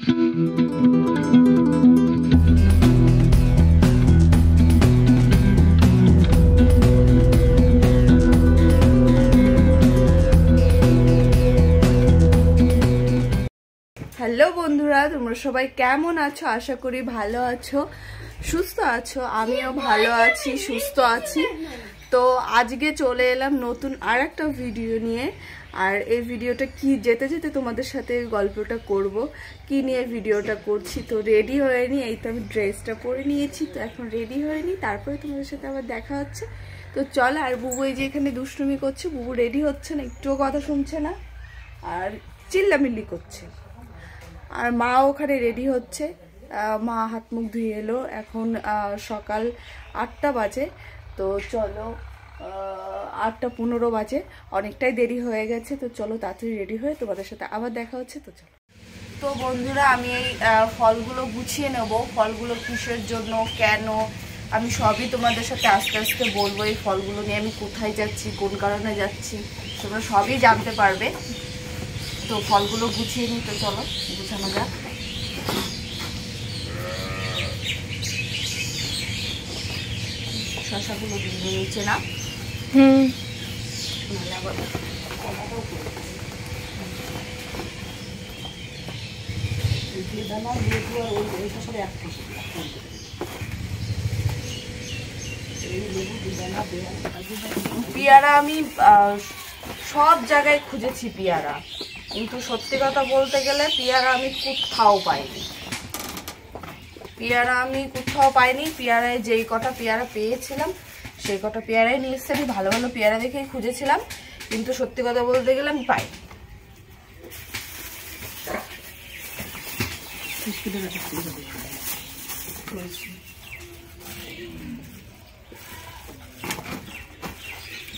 Hello বন্ধুরা, তোমরা সবাই কেমন আছো? আশা করি ভালো আছো, সুস্থ আছো। আমিও ভালো আছি, সুস্থ আছি। তো আজকে চলে এলাম নতুন আর একটা ভিডিও নিয়ে। আর এই ভিডিওটা কি যেতে যেতে তোমাদের সাথে গল্পটা করব, কি নিয়ে ভিডিওটা করছি। তো রেডি হয়নি, এই তো আমি ড্রেসটা পরে নিয়েছি, তো এখন রেডি হয়নি, তারপরে তোমাদের সাথে আবার দেখা হচ্ছে। তো চল। আর বুবু এই যে এখানে দুষ্টুমি করছে, বুবু রেডি হচ্ছে না, একটুও কথা শুনছে না আর চিল্লামিল্লি করছে। আর মা ওখানে রেডি হচ্ছে, মা হাত মুখ ধুয়ে এলো। এখন সকাল 8টা বাজে। তো চলো, 8টা 15 বাজে, অনেকটাই দেরি হয়ে গেছে। তো চলো তাড়াতাড়ি রেডি হয়ে তোমাদের সাথে আবার দেখা হচ্ছে। তো চলো। তো বন্ধুরা, আমি এই ফলগুলো গুছিয়ে নেব। ফলগুলো কিসের জন্য, কেন, আমি সবই তোমাদের সাথে আস্তে আস্তে বলবো। এই ফলগুলো নিয়ে আমি কোথায় যাচ্ছি, কোন কারণে যাচ্ছি, তোমরা সবই জানতে পারবে। তো ফলগুলো গুছিয়ে নিই। তো চলো গুছানো যাক। শশাগুলো দিয়ে নিচে না, পেয়ারা আমি সব জায়গায় খুঁজেছি পেয়ারা, কিন্তু সত্যি কথা বলতে গেলে পেয়ারা আমি কোথাও পাইনি। পেয়ারায় যেই কটা পেয়ারা পেয়েছিলাম সেই কটা পেয়ারাই নিয়ে এসেছি। আমি ভালো ভালো পেয়ারা দেখেই খুঁজেছিলাম, কিন্তু সত্যি কথা বলতে গেলে আমি পাইনি।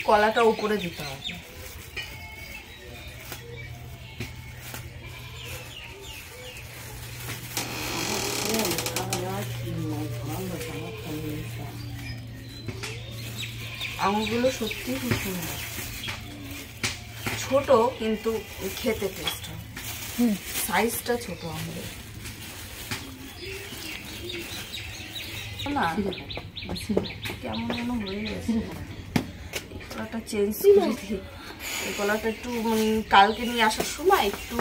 কলাটা উপরে দিতে হবে। আঙুরগুলো সত্যি খুব সুন্দর, ছোট কিন্তু খেতে টেস্ট হয়। সাইজটা ছোট আঙুরের না, কেমন যেন হয়ে গেছে। এই কলাটা চেঞ্জ করে দিই। এই কলাটা একটু কালকে নিয়ে আসার সময় একটু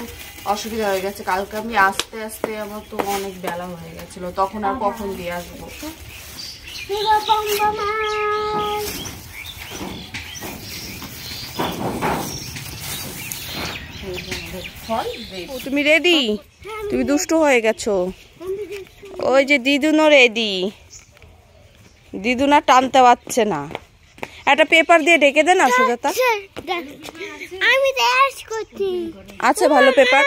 অসুবিধা হয়ে গেছে। কালকে আমি আস্তে আস্তে আমার তো অনেক বেলা হয়ে গেছিল, তখন আর কখন দিয়ে আসবো। তুমি রেডি? তুমি দুষ্ট হয়ে গেছো। ওই যে দিদুনও রেডি, দিদুনা টানতে পারছে না। একটা পেপার দিয়ে ঢেকে দে না সুজাতা। আচ্ছা ভালো পেপার।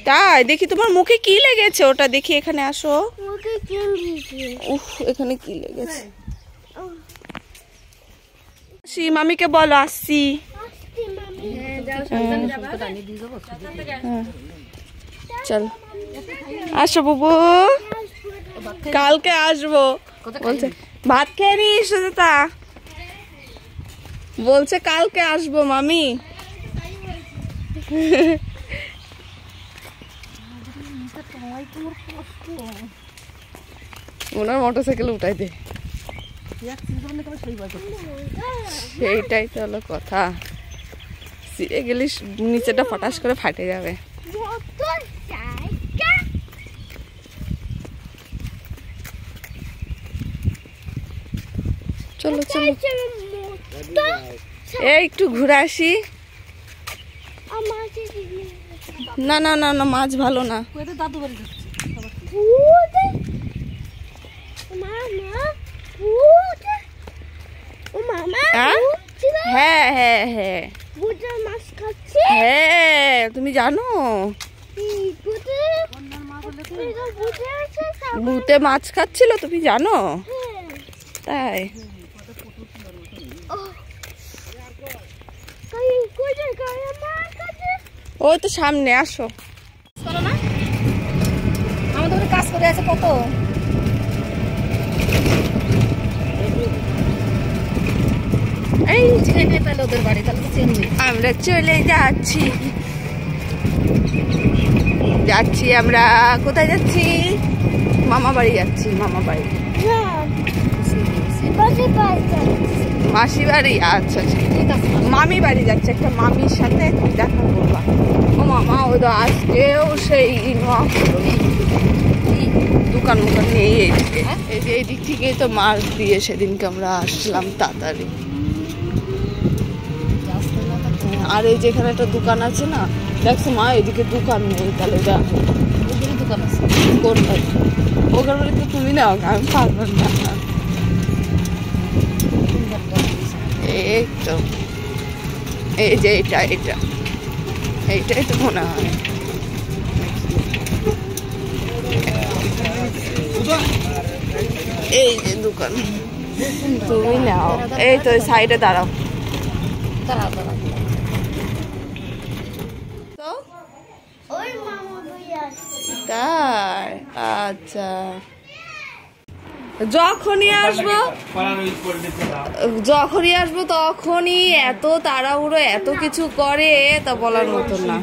তাই দেখি তোমার মুখে কি লেগেছে, ওটা দেখি। এখানে আসো। উফ, এখানে কি লেগেছে? মামিকে বলো আসছি। চল আসো বুবু, কালকে আসবো বলছে। ভাত খেয়ে নিস সুজাতা, বলছে কালকে আসবো মামি। ওনার মোটরসাইকেল উঠাই দে, সেইটাই তো হলো কথা। সিঁড়ে গেলে নিচেটা ফটাস করে ফাটে যাবে। চলো চলো, এই একটু ঘুরে আসি। না না না না, মাছ ভালো না। হ্যাঁ হ্যাঁ হ্যাঁ হ্যাঁ, তুমি জানো ভূতে মাছ খাচ্ছিল, তুমি জানো? তাই ওই তো সামনে, আসো। আমাদের কাজ করে আছে কত। এই তাহলে ওদের বাড়ি, তাহলে আমরা চলে যাচ্ছি। যাচ্ছি আমরা, কোথায় যাচ্ছি? মামা বাড়ি যাচ্ছি, মামা বাড়ি, মাসি বাড়ি। আচ্ছা মামি বাড়ি যাচ্ছে, একটা মামির সাথে দেখা করবা। ও মামা ও তো আজকেও সেই দোকান মোকান নেই এইদিকে, এই দিক থেকেই তো মাছ দিয়ে সেদিনকে আমরা আসলাম তাড়াতাড়ি। আর এই যেখানে একটা দোকান আছে না, দেখছো মা এদিকে দোকান নেই, তাহলে দোকান আছে কোনটাই? ওখানে বলে তো তুমি নাও, আমি পারবো না। এই তো এই যে এইটাই তো মনে হয়। এই যে দোকান, তুমি নাও। এই তো সাইডে দাঁড়াও। তাই আচ্ছা, যখনই আসবো তখনই এত তাড়াহুড়ো, এত কিছু করে, তা বলার মতন না।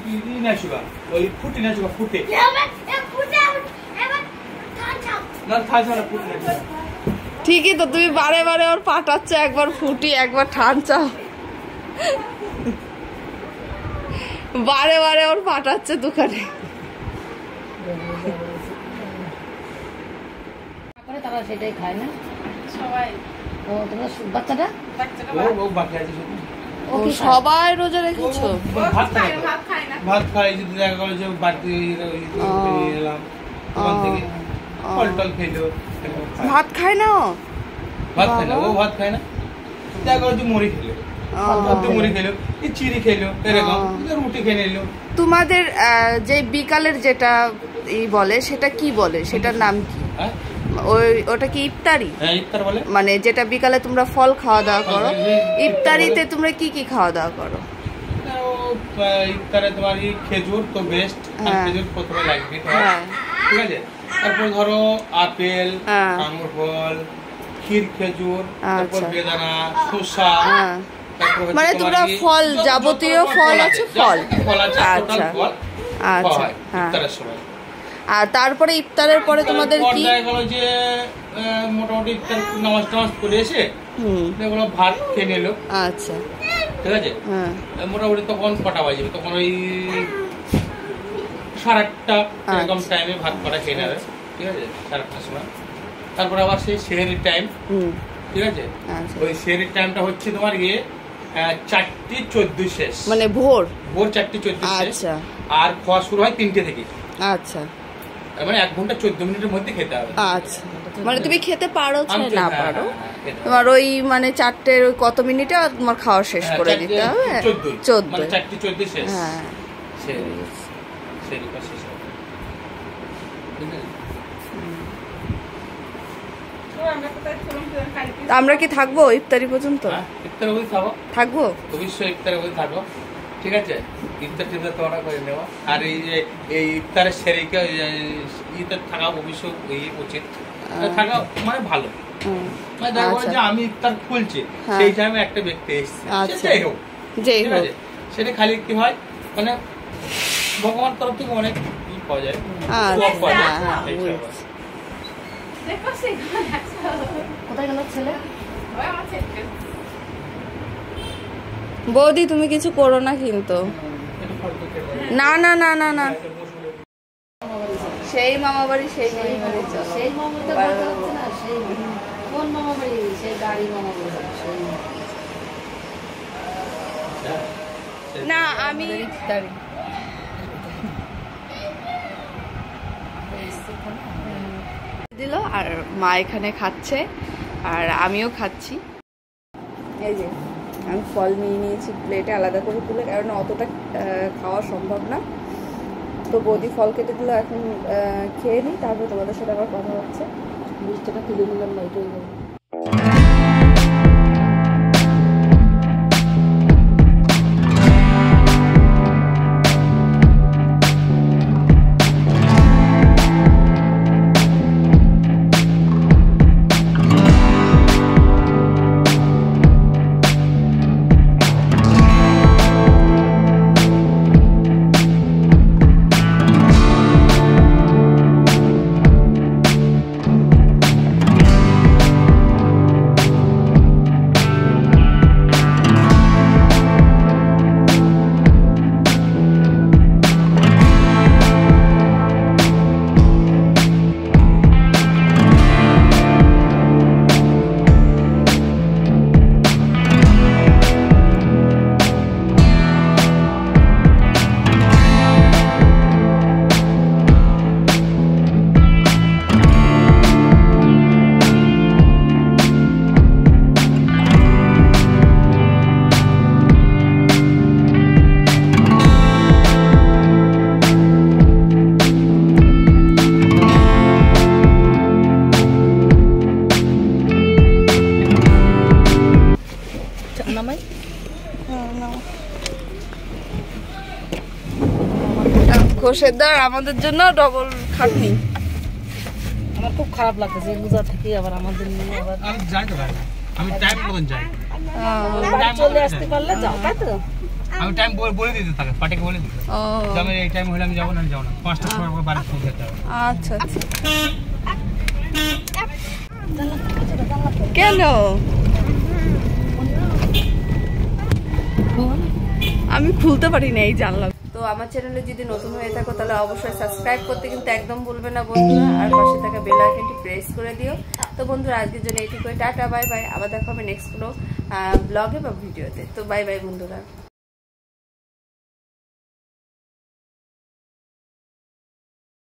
ঠিকই তো, তুমি বারে বারে ওর পাঠাচ্ছ, একবার ফুটি একবার ঠান চাও, বারে বারে ওর পাঠাচ্ছে দোকানে। তারা সেটাই খায় না সবাই। ও তোমার বাচ্চাটা সবাই রোজা রেখেছো? ভাত খাই যদি দেখা গেল যে বাড়তি ভাত খায় না, ভাত খায় না, ও ভাত খায় না, দেখা গেল যে মুড়ি খেলো, মুড়ি খেলো, চিড়ি খেলো, এরকম রুটি খেয়ে নিলো। তোমাদের যে বিকালের যেটা বলে সেটা কি বলে, সেটার নাম কি? ওটা কি ইফতারি? ইফতার বলে, মানে যেটা বিকালে তোমরা ফল খাওয়া দাওয়া করো, ইফতারিতে তোমরা কি কি খাওয়া দাওয়া করো? ইফতারে তোমার খেজুর তো বেস্ট, খেজুর প্রথমে লাগবে, ঠিক আছে। তারপর ধরো আপেল, আঙুর ফল, ক্ষীর খেজুর, তারপর বেদানা, শসা, মানে তোমরা ফল, যাবতীয় ফল আছে, ফল। আচ্ছা আচ্ছা, হ্যাঁ। আর তারপরে ইফতারের পরে তোমাদের কি? যে মোটামুটি ইফতার নামাজ টামাজ করে এসে এগুলো ভাত খেয়ে নিল। আচ্ছা ঠিক আছে, মোটামুটি তখন কটা বাজবে, তখন ওই 8:30 এরকম টাইমে ভাত কটা খেয়ে নেবে, ঠিক আছে, 8:30 সময়। তারপর আবার সেই সেহরির টাইম, ঠিক আছে, ওই সেহরির টাইমটা হচ্ছে তোমার 4:14 শেষ, মানে ভোর 4:14 শেষ। আর খাওয়া শুরু হয় 3টে থেকে। আচ্ছা, মানে 1 ঘন্টা 14 মিনিটের মধ্যে খেতে হবে। আচ্ছা, মানে তুমি খেতে পারো না পারো, তোমার ওই মানে 4টের কত মিনিটে তোমার খাওয়া শেষ করে দিতে হবে। 14 মানে 4:14 শেষ। হ্যাঁ, আমরা কি থাকবো ইফতারি পর্যন্ত? ইফতার অবধি থাকবো, অবশ্যই ইফতার অবধি থাকবো, ঠিক আছে। ইফতার টিফতার তোমরা করে নেওয়া, আর এই যে এই ইফতারের সেরিকে ইফতার থাকা অবশ্যই উচিত, থাকা মানে ভালো। মানে দেখো যে আমি ইফতার খুলছি, সেই টাইমে একটা ব্যক্তি এসছে, সেটাই হোক, ঠিক আছে, সেটা খালি কি হয় মানে ভগবান তরফ থেকে অনেক পাওয়া যায়। কোথায় গেল ছেলে? বৌদি তুমি কিছু করো না কিন্তু। না না না না না, সেই মামা বাড়ি, সেই মামা বাড়ি, সেই মামা তো কথা হচ্ছে না, সেই কোন মামা বাড়ি? সেই গাড়ি মামা বাড়ি। না আমি দিল, আর মা এখানে খাচ্ছে আর আমিও খাচ্ছি। এই যে আমি ফল নিয়ে নিয়েছি প্লেটে আলাদা করে তুলে, কারণ অতটা খাওয়া সম্ভব না। তো বৌদি ফল কেটে দিল, এখন খেয়ে নিই, তারপর তোমাদের সাথে আবার কথা হচ্ছে। 20 টাকা তুলে নিলাম, লাইটই খোরশেদার আমাদের জন্য ডবল খাটনি। আমার খুব খারাপ লাগতেছে বুঝা থেকে আবার আমাদের নিয়ে আবার আমি যাই তো ভাই, আমি টাইম মতন যাই, বাড়ি চলে আসতে পারলে যাও, তাই তো? আমি টাইম বলে দিতে থাকে, পার্টিকে বলে দিতে ও যে আমি এই টাইম হলে আমি যাবো না, যাবো না, 5টার সময় আমাকে বাড়ি পৌঁছে যেতে হবে। আচ্ছা আচ্ছা। কেন? আমি খুলতে পারি না এই জানলা। তো আমার চ্যানেলে যদি নতুন হয়ে থাকো তাহলে অবশ্যই সাবস্ক্রাইব করতে কিন্তু একদম ভুলবে না বন্ধুরা, আর পাশে থাকা বেল আইকনটি প্রেস করে দিও। তো বন্ধুরা আজকের জন্য এইটুকুই, টাটা বাই বাই, আবার দেখা হবে নেক্সট কোনো ব্লগে বা ভিডিওতে। তো বাই বাই বন্ধুরা।